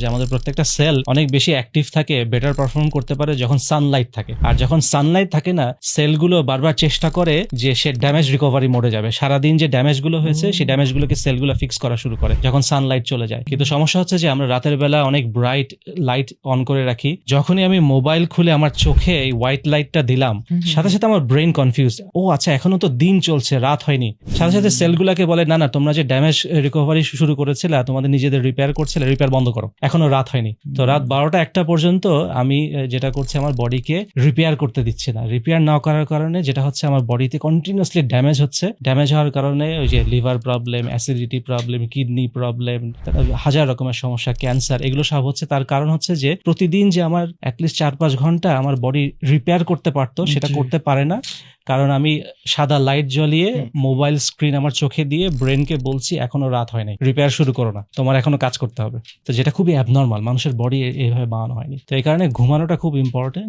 যে আমাদের প্রত্যেকটা সেল অনেক বেশি অ্যাক্টিভ থাকে, বেটার পারফর্ম করতে পারে যখন সানলাইট থাকে। আর যখন সানলাইট থাকে না, সেলগুলো বারবার চেষ্টা করে যে সে ড্যামেজ রিকভারি মোডে যাবে। সারাদিন যে ড্যামেজগুলো হয়েছে সেই ড্যামেজগুলোকে সেলগুলো ফিক্স করা শুরু করে যখন সানলাইট চলে যায়। কিন্তু সমস্যা হচ্ছে যে আমরা রাতের বেলা অনেক ব্রাইট লাইট অন করে রাখি। যখনই আমি মোবাইল খুলে আমার চোখে এই হোয়াইট লাইটটা দিলাম, সাথে সাথে আমার ব্রেন কনফিউজ। ও আচ্ছা, এখনো তো দিন চলছে, রাত হয়নি। সাথে সাথে সেলগুলোকে বলে না না, তোমরা যে ড্যামেজ রিকভারি শুরু করেছিলে, তোমাদের নিজেদের রিপেয়ার করছিলে, রিপেয়ার বন্ধ করো, এখনো রাত হয়নি। তো রাত 12টা-1টা পর্যন্ত আমি যেটা করছি, আমার বডিকে রিপেয়ার করতে দিচ্ছি না। রিপেয়ার না করার কারণে যেটা হচ্ছে, আমার বডিতে কন্টিনিউয়াসলি ড্যামেজ হচ্ছে। ড্যামেজ হওয়ার কারণে ওই যে liver problem, acidity problem, kidney problem, হাজার রকমের সমস্যা, ক্যান্সার, এগুলো সব হচ্ছে। তার কারণ হচ্ছে যে প্রতিদিন যে আমার অ্যাটলিস্ট 4-5 ঘন্টা আমার বডি রিপেয়ার করতে পারতো, সেটা করতে পারে না। কারণ আমি সাদা লাইট জ্বলিয়ে মোবাইল স্ক্রিন আমার চোখে দিয়ে ব্রেনকে বলছি এখনো রাত হয় নাই, রিপেয়ার শুরু করো না, তোমার এখনো কাজ করতে হবে। তো যেটা খুবই অ্যাবনর্মাল, মানুষের বডি এইভাবে বানানো হয়নি। তো এই কারণে ঘুমানোটা খুব ইম্পর্টেন্ট।